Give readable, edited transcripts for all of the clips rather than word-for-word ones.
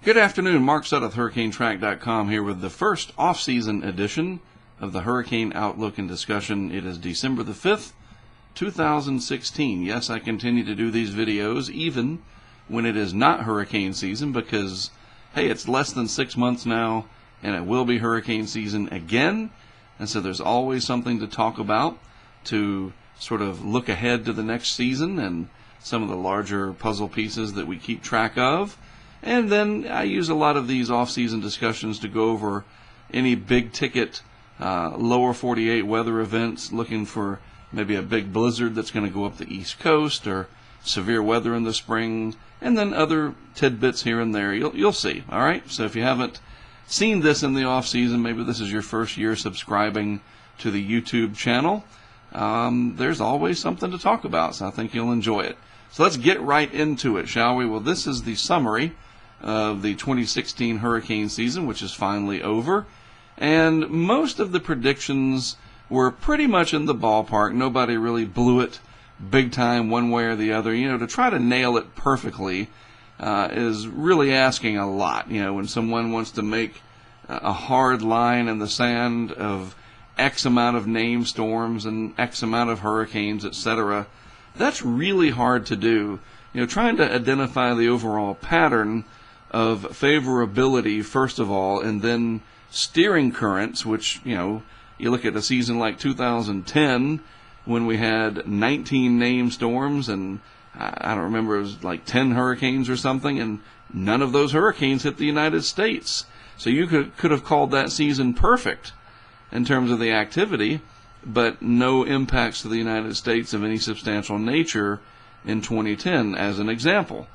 Good afternoon, Mark Sudduth, HurricaneTrack.com here with the first off-season edition of the Hurricane Outlook and Discussion. It is December the 5th, 2016. Yes, I continue to do these videos even when it is not hurricane season because, hey, it's less than 6 months now and it will be hurricane season again. And so there's always something to talk about to sort of look ahead to the next season and some of the larger puzzle pieces that we keep track of. And then I use a lot of these off-season discussions to go over any big-ticket lower 48 weather events, looking for maybe a big blizzard that's going to go up the East Coast or severe weather in the spring, and then other tidbits here and there. You'll see, all right? So if you haven't seen this in the off-season, maybe this is your first year subscribing to the YouTube channel, there's always something to talk about, so I think you'll enjoy it. So let's get right into it, shall we? Well, this is the summary of the 2016 hurricane season, which is finally over. And most of the predictions were pretty much in the ballpark. Nobody really blew it big time one way or the other. You know, to try to nail it perfectly is really asking a lot. You know, when someone wants to make a hard line in the sand of X amount of named storms and X amount of hurricanes, etc., that's really hard to do. You know, trying to identify the overall pattern of favorability, first of all, and then steering currents, which, you know, you look at a season like 2010 when we had 19 named storms and I don't remember, it was like 10 hurricanes or something, and none of those hurricanes hit the United States. So you could have called that season perfect in terms of the activity, but no impacts to the United States of any substantial nature in 2010, as an example.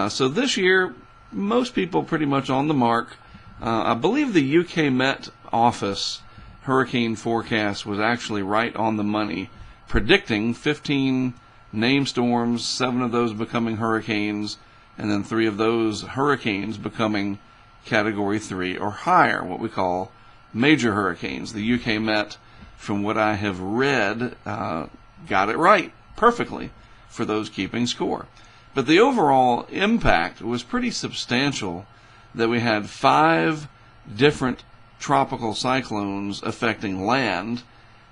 So this year, most people pretty much on the mark. I believe the UK Met Office hurricane forecast was actually right on the money, predicting 15 named storms, 7 of those becoming hurricanes, and then 3 of those hurricanes becoming Category 3 or higher, what we call major hurricanes. The UK Met, from what I have read, got it right perfectly for those keeping score. But the overall impact was pretty substantial, that we had 5 different tropical cyclones affecting land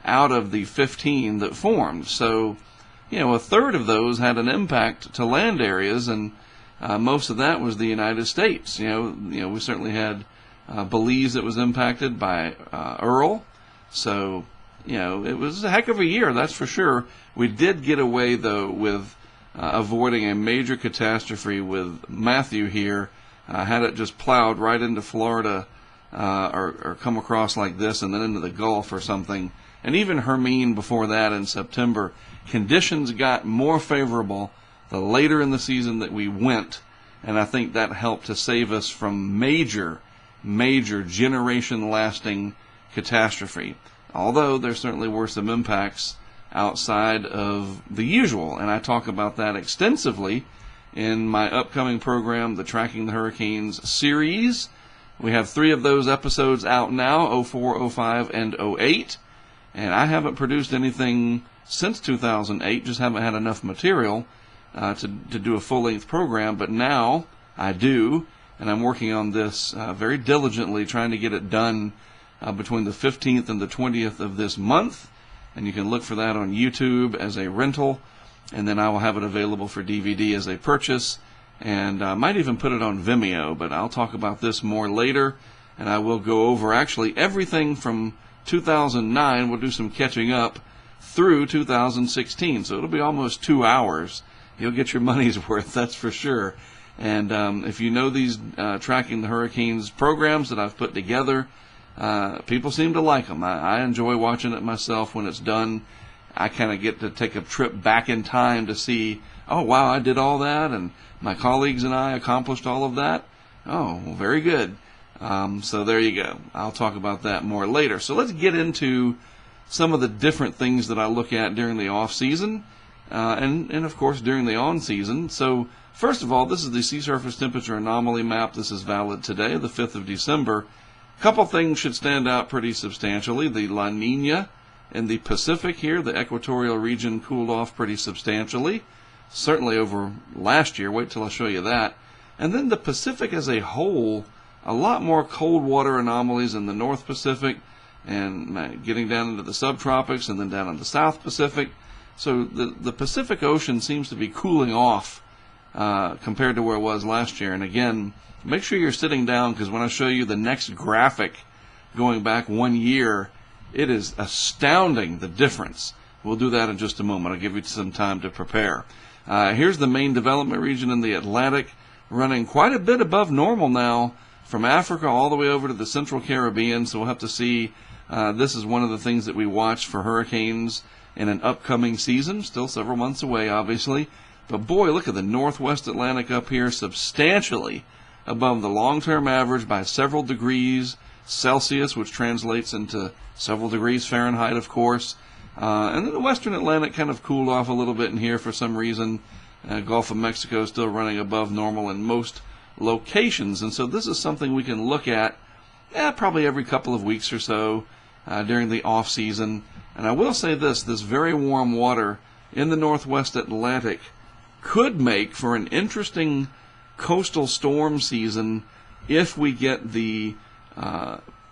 out of the 15 that formed. So, you know, a third of those had an impact to land areas, and most of that was the United States. You know, we certainly had Belize that was impacted by Earl. So, you know, it was a heck of a year, that's for sure. We did get away, though, with avoiding a major catastrophe with Matthew here. Had it just plowed right into Florida or come across like this and then into the Gulf or something. And even Hermine before that in September, conditions got more favorable the later in the season that we went, and I think that helped to save us from major generation-lasting catastrophe. Although there certainly were some impacts outside of the usual, and I talk about that extensively in my upcoming program, the Tracking the Hurricanes series. We have 3 of those episodes out now, 04, 05, and 08, and I haven't produced anything since 2008, just haven't had enough material to do a full-length program, but now I do, and I'm working on this very diligently, trying to get it done between the 15th and the 20th of this month. And you can look for that on YouTube as a rental, and then I will have it available for DVD as a purchase, and I might even put it on Vimeo, but I'll talk about this more later, and I will go over actually everything from 2009. We'll do some catching up through 2016, so it'll be almost 2 hours. You'll get your money's worth, that's for sure. And if you know these Tracking the Hurricanes programs that I've put together, people seem to like them. I enjoy watching it myself when it's done. I kind of get to take a trip back in time to see, oh, wow, I did all that, and my colleagues and I accomplished all of that. Oh, well, very good. So there you go. I'll talk about that more later. So let's get into some of the different things that I look at during the off-season and, of course, during the on-season. So first of all, this is the sea surface temperature anomaly map. This is valid today, the 5th of December. A couple things should stand out pretty substantially. The La Nina in the Pacific here, the equatorial region, cooled off pretty substantially, certainly over last year. Wait till I show you that. And then the Pacific as a whole, a lot more cold water anomalies in the North Pacific, and getting down into the subtropics and then down in the South Pacific. So the Pacific Ocean seems to be cooling off compared to where it was last year. And again, make sure you're sitting down, because when I show you the next graphic going back 1 year, it is astounding, the difference. We'll do that in just a moment. I'll give you some time to prepare. Here's the main development region in the Atlantic, running quite a bit above normal now, from Africa all the way over to the Central Caribbean. So we'll have to see. This is one of the things that we watch for hurricanes in an upcoming season, still several months away, obviously. But boy, look at the Northwest Atlantic up here, substantially above the long-term average by several degrees Celsius, which translates into several degrees Fahrenheit, of course. And then the Western Atlantic kind of cooled off a little bit in here for some reason. Gulf of Mexico is still running above normal in most locations. And so this is something we can look at probably every couple of weeks or so during the off season. And I will say this very warm water in the Northwest Atlantic could make for an interesting coastal storm season if we get the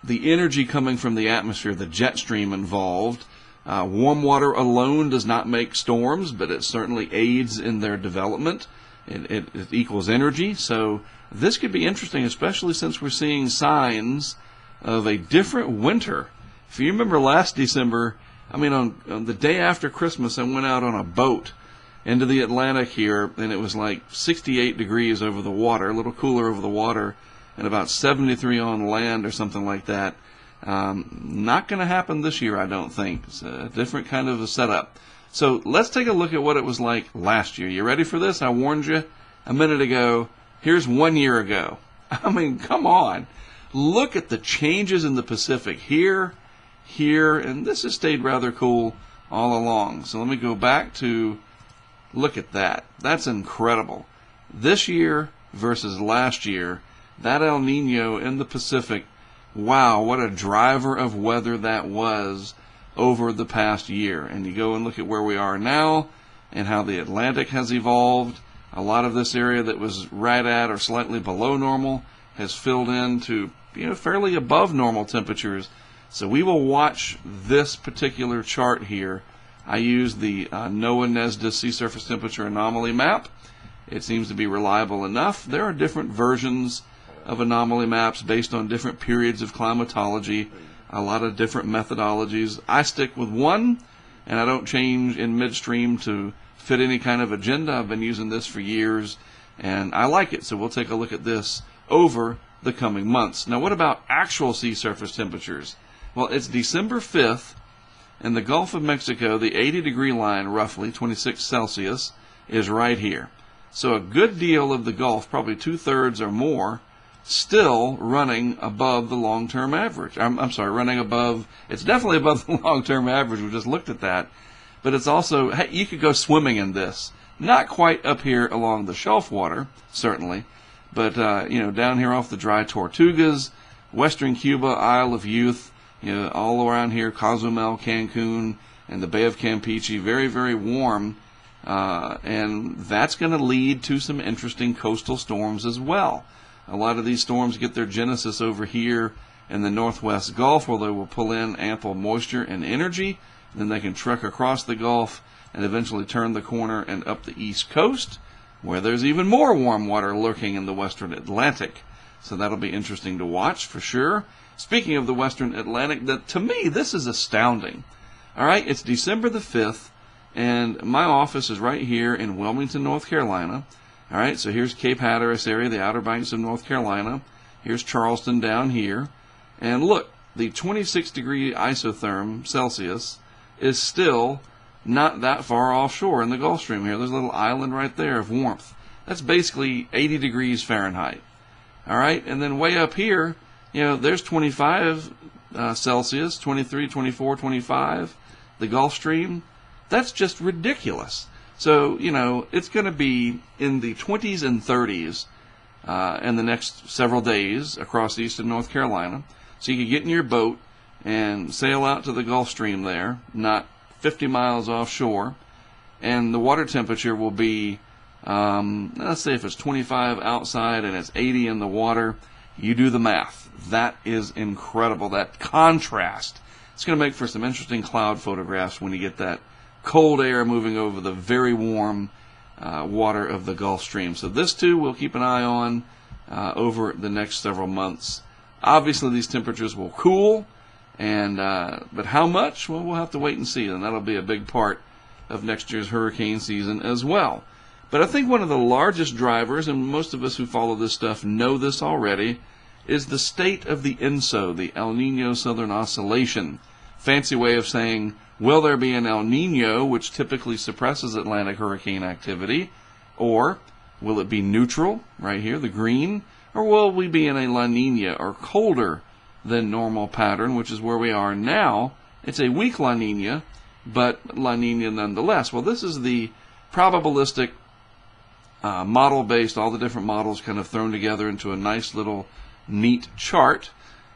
energy coming from the atmosphere, the jet stream involved. Warm water alone does not make storms, but it certainly aids in their development. It equals energy. So this could be interesting, especially since we're seeing signs of a different winter. If you remember last December, on the day after Christmas, I went out on a boat into the Atlantic here, and it was like 68 degrees over the water, a little cooler over the water, and about 73 on land or something like that. Not going to happen this year, I don't think. It's a different kind of a setup. So let's take a look at what it was like last year. You ready for this? I warned you a minute ago. Here's 1 year ago. Come on. Look at the changes in the Pacific here, and this has stayed rather cool all along. So let me go back to look at that. That's incredible. This year versus last year, that El Nino in the Pacific, wow, what a driver of weather that was over the past year. And you go and look at where we are now and how the Atlantic has evolved. A lot of this area that was right at or slightly below normal has filled into fairly above normal temperatures. So we will watch this particular chart here. I use the NOAA-NESDIS sea surface temperature anomaly map. It seems to be reliable enough. There are different versions of anomaly maps based on different periods of climatology, a lot of different methodologies. I stick with one, and I don't change in midstream to fit any kind of agenda. I've been using this for years, and I like it. So we'll take a look at this over the coming months. Now, what about actual sea surface temperatures? Well, it's December 5th. In the Gulf of Mexico, the 80-degree line, roughly 26 Celsius, is right here. So a good deal of the Gulf, probably 2/3 or more, still running above the long-term average. Running above, it's definitely above the long-term average. We just looked at that. But it's also, hey, you could go swimming in this. Not quite up here along the shelf water, certainly, but, down here off the dry Tortugas, western Cuba, Isle of Youth, all around here, Cozumel, Cancun, and the Bay of Campeche, very, very warm. And that's going to lead to some interesting coastal storms as well. A lot of these storms get their genesis over here in the Northwest Gulf, where they will pull in ample moisture and energy. Then they can trek across the Gulf and eventually turn the corner and up the East Coast, where there's even more warm water lurking in the Western Atlantic. So that'll be interesting to watch for sure. Speaking of the Western Atlantic, to me, this is astounding. All right, it's December the 5th, and my office is right here in Wilmington, North Carolina. All right, so here's Cape Hatteras area, the Outer Banks of North Carolina. Here's Charleston down here. And look, the 26-degree isotherm Celsius is still not that far offshore in the Gulf Stream here. There's a little island right there of warmth. That's basically 80 degrees Fahrenheit. All right, and then way up here, there's 25 Celsius, 23, 24, 25. The Gulf Stream, that's just ridiculous. So, it's going to be in the 20s and 30s in the next several days across eastern North Carolina. So you can get in your boat and sail out to the Gulf Stream there, not 50 miles offshore, and the water temperature will be Let's say if it's 25 outside and it's 80 in the water, you do the math. That is incredible. That contrast. It's going to make for some interesting cloud photographs when you get that cold air moving over the very warm water of the Gulf Stream. So this too we'll keep an eye on over the next several months. Obviously these temperatures will cool, and but how much? Well, we'll have to wait and see, and that'll be a big part of next year's hurricane season as well. But I think one of the largest drivers, and most of us who follow this stuff know this already, is the state of the ENSO, the El Nino Southern Oscillation. Fancy way of saying, will there be an El Nino, which typically suppresses Atlantic hurricane activity, or will it be neutral, right here, the green, or will we be in a La Nina, or colder than normal pattern, which is where we are now? It's a weak La Nina, but La Nina nonetheless. Well, this is the probabilistic model-based, all the different models kind of thrown together into a nice little neat chart.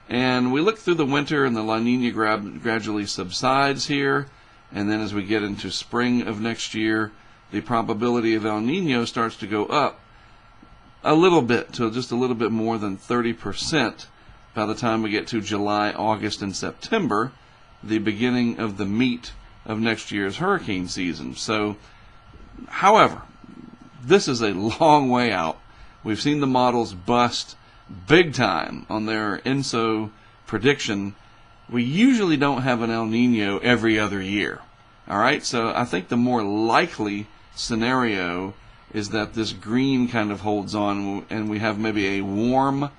And we look through the winter, and the La Nina gradually subsides here, and then as we get into spring of next year, the probability of El Nino starts to go up a little bit, to just a little bit more than 30% by the time we get to July, August, and September, the beginning of the meat of next year's hurricane season. So, however, this is a long way out. We've seen the models bust big time on their ENSO prediction. We usually don't have an El Nino every other year. All right, so I think the more likely scenario is that this green kind of holds on, and we have maybe a warm,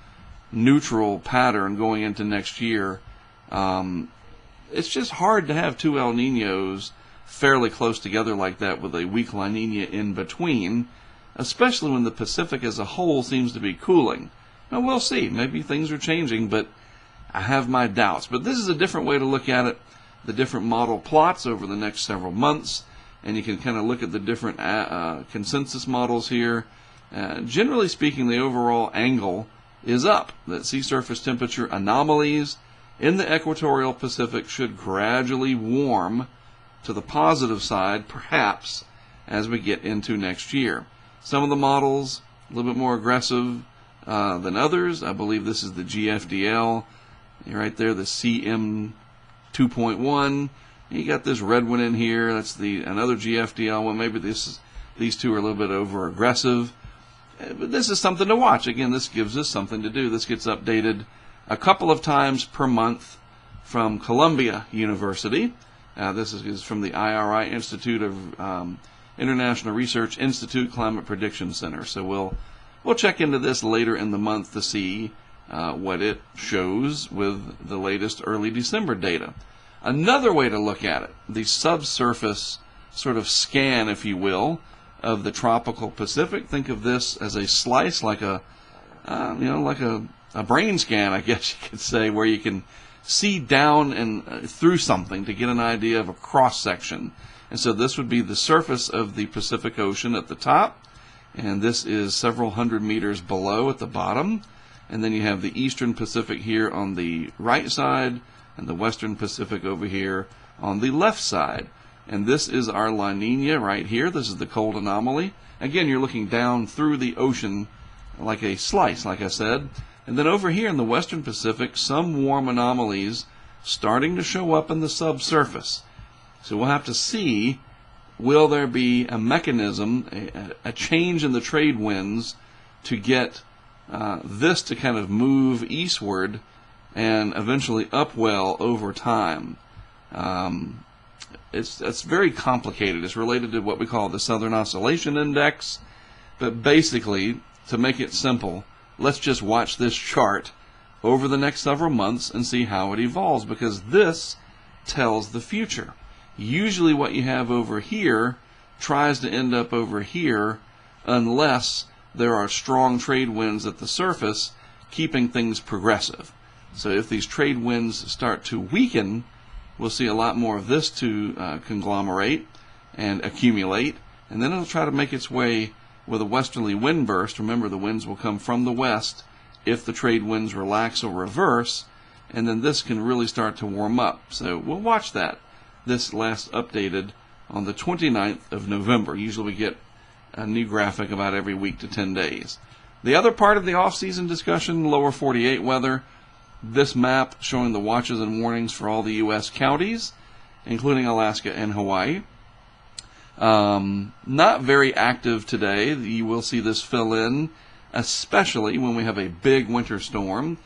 neutral pattern going into next year. It's just hard to have two El Ninos fairly close together like that with a weak La Nina in between, especially when the Pacific as a whole seems to be cooling. Now, we'll see. Maybe things are changing, but I have my doubts. But this is a different way to look at it, the different model plots over the next several months, and you can kind of look at the different consensus models here. Generally speaking, the overall angle is up. That sea surface temperature anomalies in the equatorial Pacific should gradually warm to the positive side, perhaps, as we get into next year. Some of the models a little bit more aggressive than others. I believe this is the GFDL. Right there, the CM 2.1. You got this red one in here. That's another GFDL one. Maybe these two are a little bit over aggressive. But this is something to watch. Again, this gives us something to do. This gets updated a couple of times per month from Columbia University. This is from the IRI Institute of International Research Institute Climate Prediction Center. So we'll check into this later in the month to see what it shows with the latest early December data. Another way to look at it, the subsurface sort of scan, if you will, of the tropical Pacific. Think of this as a slice, like a brain scan, I guess you could say, where you can see down and through something to get an idea of a cross section. And so this would be the surface of the Pacific Ocean at the top, and this is several hundred meters below at the bottom. And then you have the eastern Pacific here on the right side, and the western Pacific over here on the left side. And this is our La Nina right here. This is the cold anomaly. Again, you're looking down through the ocean like a slice, like I said. And then over here in the western Pacific, some warm anomalies starting to show up in the subsurface. So we'll have to see, will there be a mechanism, a change in the trade winds to get this to kind of move eastward and eventually upwell over time. It's very complicated. It's related to what we call the Southern Oscillation Index. But basically, to make it simple, let's just watch this chart over the next several months and see how it evolves, because this tells the future. Usually what you have over here tries to end up over here unless there are strong trade winds at the surface keeping things progressive. So if these trade winds start to weaken, we'll see a lot more of this to conglomerate and accumulate, and then it'll try to make its way with a westerly wind burst. Remember, the winds will come from the west if the trade winds relax or reverse, and then this can really start to warm up. So we'll watch that. This last updated on the 29th of November. Usually we get a new graphic about every week to 10 days. The other part of the off-season discussion, lower 48 weather, this map showing the watches and warnings for all the U.S. counties, including Alaska and Hawaii. Not very active today. You will see this fill in, especially when we have a big winter storm.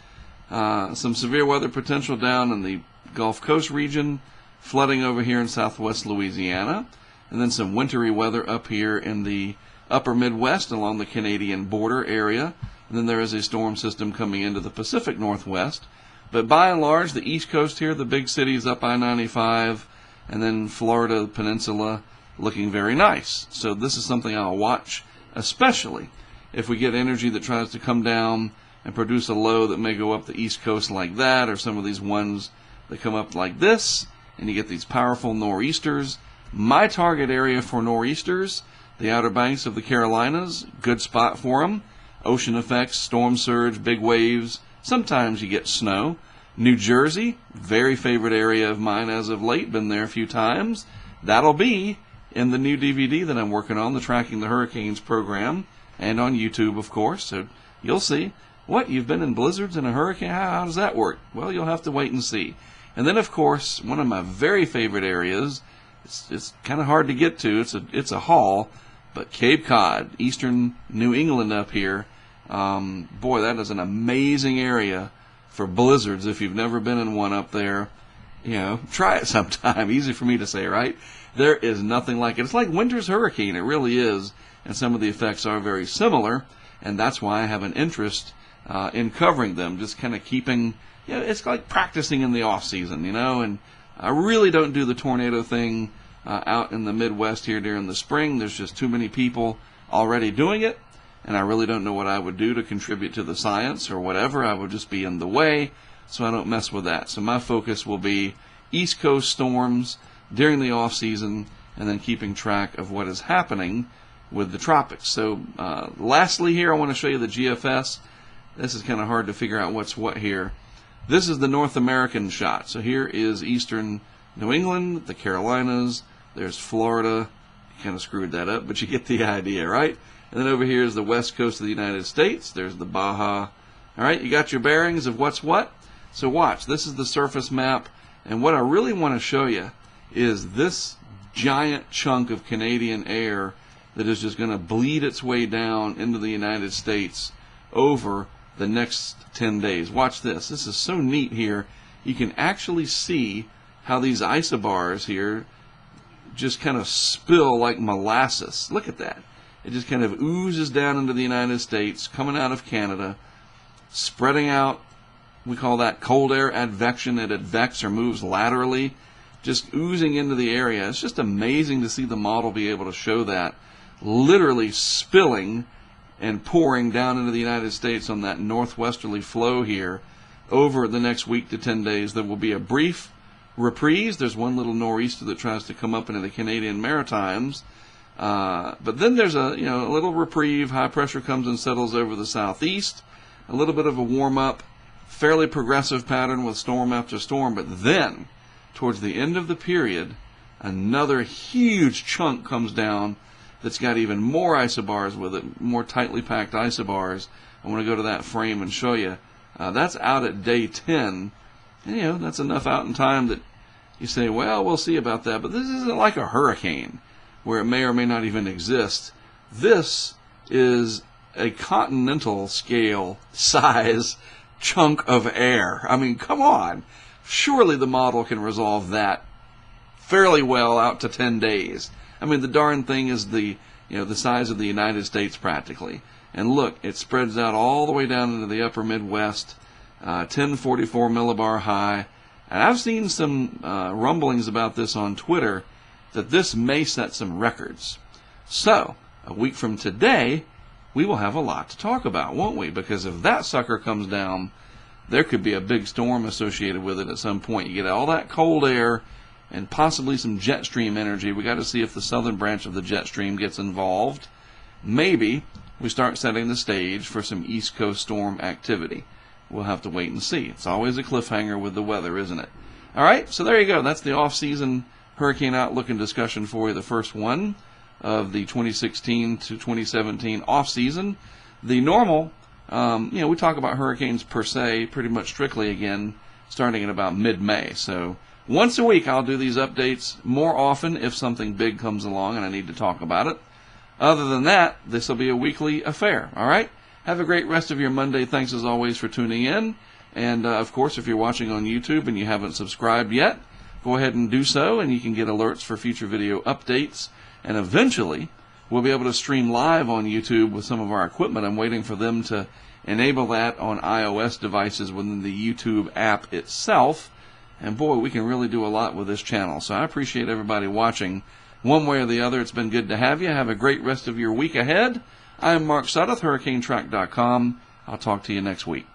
Some severe weather potential down in the Gulf Coast region, flooding over here in southwest Louisiana, and then some wintry weather up here in the upper Midwest along the Canadian border area. And then there is a storm system coming into the Pacific Northwest. But by and large, the East Coast here, the big cities up I-95, and then Florida Peninsula looking very nice. So this is something I'll watch, especially if we get energy that tries to come down and produce a low that may go up the East Coast like that, or some of these ones that come up like this, and you get these powerful nor'easters. My target area for nor'easters, the Outer Banks of the Carolinas, good spot for them. Ocean effects, storm surge, big waves. Sometimes you get snow. New Jersey, very favorite area of mine as of late. Been there a few times. That'll be in the new DVD that I'm working on, the Tracking the Hurricanes program, and on YouTube, of course. So you'll see. What, you've been in blizzards and a hurricane? How does that work? Well, you'll have to wait and see. And then, of course, one of my very favorite areas, it's kind of hard to get to. It's a haul, but Cape Cod, eastern New England up here, boy, that is an amazing area for blizzards. If you've never been in one up there, try it sometime. Easy for me to say, right? There is nothing like it. It's like winter's hurricane. It really is. And some of the effects are very similar, and that's why I have an interest in covering them, just kind of keeping, it's like practicing in the off season, and I really don't do the tornado thing out in the Midwest here during the spring. There's just too many people already doing it, and I really don't know what I would do to contribute to the science or whatever. I would just be in the way, so I don't mess with that. So my focus will be East Coast storms during the off season, and then keeping track of what is happening with the tropics. So lastly here, I want to show you the GFS. This is kind of hard to figure out what's what here. This is the North American shot. So here is eastern New England, the Carolinas. There's Florida. Kind of screwed that up, but you get the idea, right? And then over here is the west coast of the United States. There's the Baja. All right, you got your bearings of what's what. So watch. This is the surface map. And what I really want to show you is this giant chunk of Canadian air that is just going to bleed its way down into the United States over the next 10 days. Watch this. This is so neat here. You can actually see how these isobars here just kind of spill like molasses. Look at that. It just kind of oozes down into the United States, coming out of Canada, spreading out. We call that cold air advection. It advects or moves laterally, just oozing into the area. It's just amazing to see the model be able to show that, literally spilling and pouring down into the United States on that northwesterly flow here over the next week to 10 days. There will be a brief reprise. There's one little nor'easter that tries to come up into the Canadian Maritimes. But then there's a little reprieve. High pressure comes and settles over the southeast. A little bit of a warm-up, fairly progressive pattern with storm after storm. But then, towards the end of the period, another huge chunk comes down that's got even more isobars with it, more tightly packed isobars. I want to go to that frame and show you. That's out at day 10. And, that's enough out in time that you say, well, we'll see about that. But this isn't like a hurricane where it may or may not even exist. This is a continental scale size chunk of air. I mean, come on. Surely the model can resolve that fairly well out to 10 days. I mean, the darn thing is the size of the United States practically. And look, it spreads out all the way down into the upper Midwest, 1044 millibar high. And I've seen some rumblings about this on Twitter that this may set some records. So, a week from today, we will have a lot to talk about, won't we? Because if that sucker comes down, there could be a big storm associated with it at some point. You get all that cold air and possibly some jet stream energy. We got to see if the southern branch of the jet stream gets involved. Maybe we start setting the stage for some East Coast storm activity. We'll have to wait and see. It's always a cliffhanger with the weather, isn't it? All right, so there you go. That's the off-season hurricane outlook and discussion for you, the first one. of the 2016 to 2017 off season. The normal, we talk about hurricanes per se pretty much strictly again starting in about mid-May. So once a week I'll do these updates, more often if something big comes along and I need to talk about it. Other than that, this will be a weekly affair. All right? Have a great rest of your Monday. Thanks as always for tuning in. And of course, if you're watching on YouTube and you haven't subscribed yet, go ahead and do so, and you can get alerts for future video updates. And eventually, we'll be able to stream live on YouTube with some of our equipment. I'm waiting for them to enable that on iOS devices within the YouTube app itself. And boy, we can really do a lot with this channel. So I appreciate everybody watching. One way or the other, it's been good to have you. Have a great rest of your week ahead. I'm Mark Sudduth, HurricaneTrack.com. I'll talk to you next week.